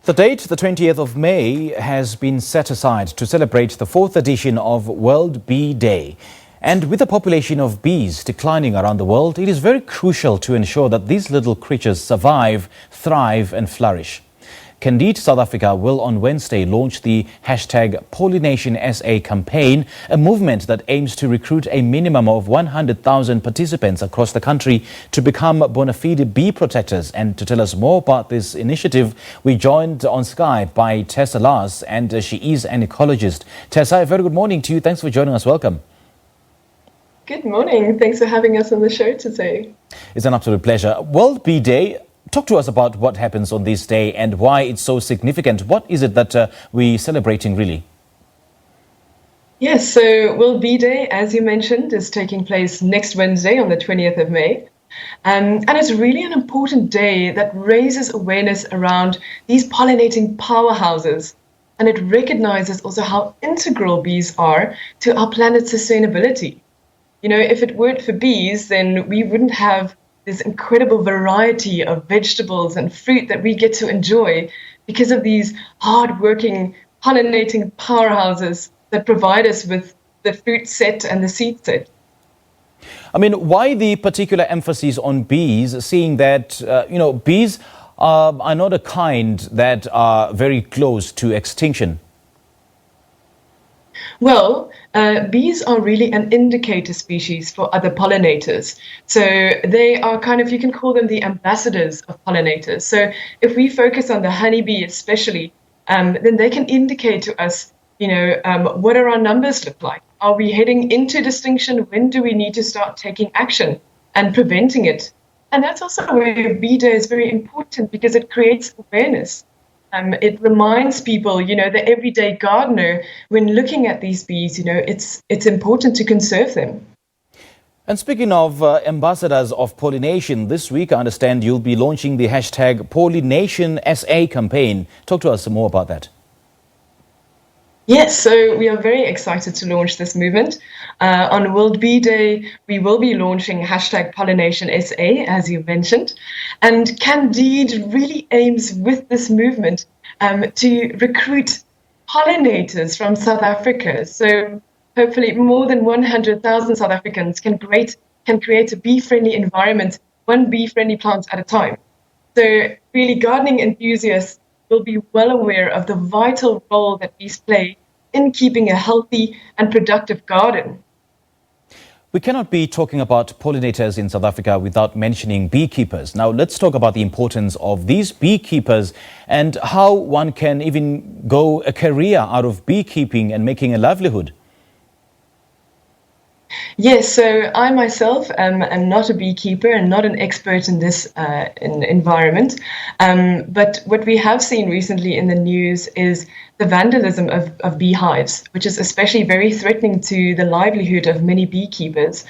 The date, the 20th of May, has been set aside to celebrate the 4th edition of World Bee Day. And with the population of bees declining around the world, it is very crucial to ensure that these little creatures survive, thrive and flourish. Candide South Africa will on Wednesday launch the #PollinationSA campaign, a movement that aims to recruit a minimum of 100,000 participants across the country to become bona fide bee protectors. And to tell us more about this initiative, we joined on Skype by Tessa Laas, and she is an ecologist. Tessa, a very good morning to you. Thanks for joining us. Welcome. Good morning. Thanks for having us on the show today. It's an absolute pleasure. World Bee Day. Talk to us about what happens on this day and why it's so significant. What is it that we're celebrating, really? Yes, so World Bee Day, as you mentioned, is taking place next Wednesday on the 20th of May. And it's really an important day that raises awareness around these pollinating powerhouses. And it recognizes also how integral bees are to our planet's sustainability. You know, if it weren't for bees, then we wouldn't have this incredible variety of vegetables and fruit that we get to enjoy because of these hard-working, pollinating powerhouses that provide us with the fruit set and the seed set. I mean, why the particular emphasis on bees, seeing that, bees are not a kind that are very close to extinction? Well, bees are really an indicator species for other pollinators. So they are kind of, you can call them the ambassadors of pollinators. So if we focus on the honeybee especially, then they can indicate to us, what do our numbers look like? Are we heading into extinction? When do we need to start taking action and preventing it? And that's also where Bee Day is very important because it creates awareness. It reminds people, the everyday gardener, when looking at these bees, it's important to conserve them. And speaking of ambassadors of pollination, this week I understand you'll be launching the #PollinationSA campaign. Talk to us some more about that. Yes, so we are very excited to launch this movement. On World Bee Day, we will be launching #PollinationSA, as you mentioned. And Candide really aims with this movement to recruit pollinators from South Africa. So hopefully more than 100,000 South Africans can create a bee-friendly environment, one bee-friendly plant at a time. So really gardening enthusiasts will be well aware of the vital role that bees play in keeping a healthy and productive garden. We cannot be talking about pollinators in South Africa without mentioning beekeepers. Now, let's talk about the importance of these beekeepers and how one can even go a career out of beekeeping and making a livelihood. Yes, so I myself am not a beekeeper and not an expert in this environment. But what we have seen recently in the news is the vandalism of beehives, which is especially very threatening to the livelihood of many beekeepers.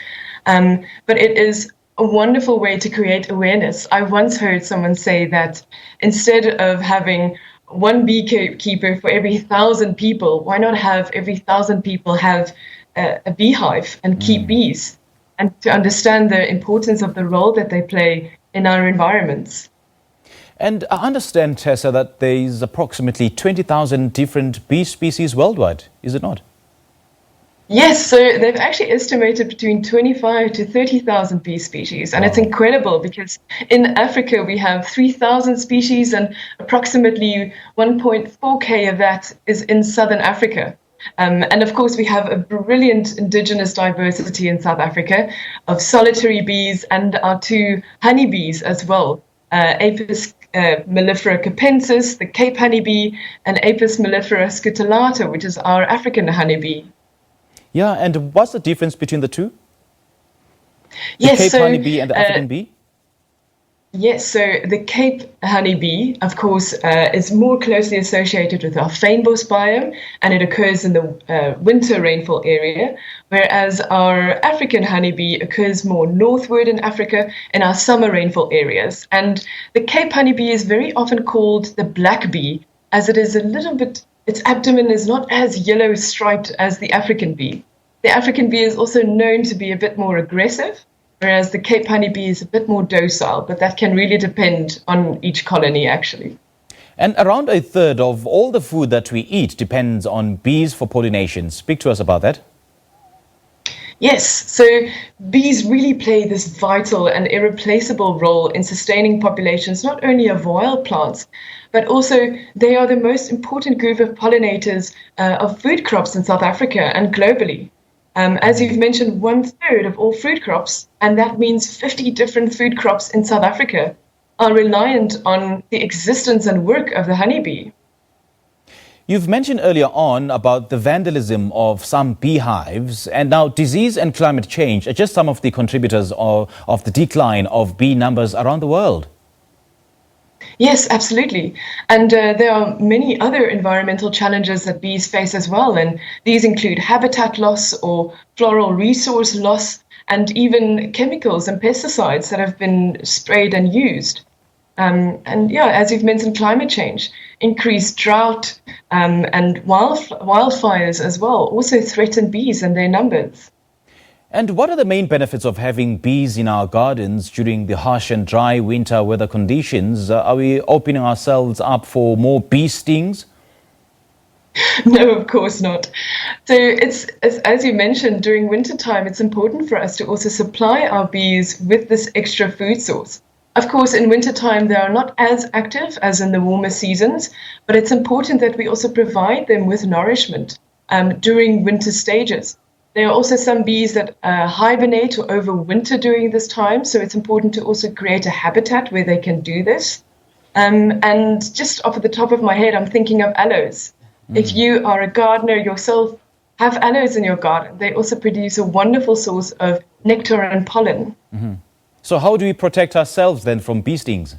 But it is a wonderful way to create awareness. I once heard someone say that instead of having one beekeeper for every 1,000 people, why not have every 1,000 people have a beehive and keep bees, and to understand the importance of the role that they play in our environments. And I understand, Tessa, that there is approximately 20,000 different bee species worldwide, is it not? Yes, so they've actually estimated between 25 to 30,000 bee species, and Wow. It's incredible because in Africa we have 3,000 species and approximately 1.4K of that is in Southern Africa. And of course, we have a brilliant indigenous diversity in South Africa of solitary bees and our two honeybees as well, Apis mellifera capensis, the Cape honeybee, and Apis mellifera scutellata, which is our African honeybee. Yeah, and what's the difference between the two? The Yes, Cape so, honeybee and the African bee? Yes, so the Cape honeybee, of course, is more closely associated with our fynbos biome, and it occurs in the winter rainfall area, whereas our African honeybee occurs more northward in Africa in our summer rainfall areas. And the Cape honeybee is very often called the black bee, as it is a little bit, its abdomen is not as yellow striped as the African bee. The African bee is also known to be a bit more aggressive, whereas the Cape honeybee is a bit more docile, but that can really depend on each colony, actually. And around a third of all the food that we eat depends on bees for pollination. Speak to us about that. Yes, so bees really play this vital and irreplaceable role in sustaining populations, not only of wild plants, but also they are the most important group of pollinators of food crops in South Africa and globally. As you've mentioned, 1/3 of all food crops, and that means 50 different food crops in South Africa, are reliant on the existence and work of the honeybee. You've mentioned earlier on about the vandalism of some beehives, and now disease and climate change are just some of the contributors of the decline of bee numbers around the world. Yes, absolutely. And there are many other environmental challenges that bees face as well. And these include habitat loss or floral resource loss, and even chemicals and pesticides that have been sprayed and used. And yeah, as you've mentioned, climate change, increased drought, and wildfires as well also threaten bees and their numbers. And what are the main benefits of having bees in our gardens during the harsh and dry winter weather conditions? Are we opening ourselves up for more bee stings? No, of course not. So it's as you mentioned, during wintertime, it's important for us to also supply our bees with this extra food source. Of course, in wintertime, they are not as active as in the warmer seasons, but it's important that we also provide them with nourishment during winter stages. There are also some bees that hibernate or overwinter during this time, so it's important to also create a habitat where they can do this. And just off the top of my head, I'm thinking of aloes. If you are a gardener yourself, have aloes in your garden. They also produce a wonderful source of nectar and pollen. So how do we protect ourselves then from bee stings?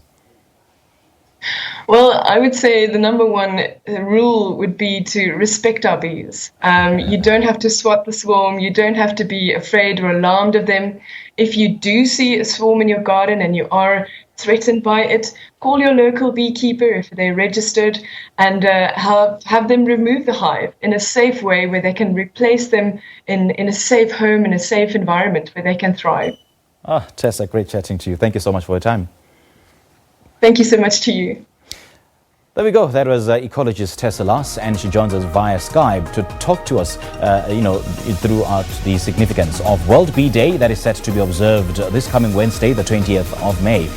Well, I would say the number one rule would be to respect our bees. You don't have to swat the swarm. You don't have to be afraid or alarmed of them. If you do see a swarm in your garden and you are threatened by it, call your local beekeeper if they're registered, and have them remove the hive in a safe way where they can replace them in a safe home, in a safe environment where they can thrive. Tessa, great chatting to you. Thank you so much for your time. Thank you so much to you. There we go. That was ecologist Tessa Laas, and she joins us via Skype to talk to us, throughout the significance of World Bee Day that is set to be observed this coming Wednesday, the 20th of May.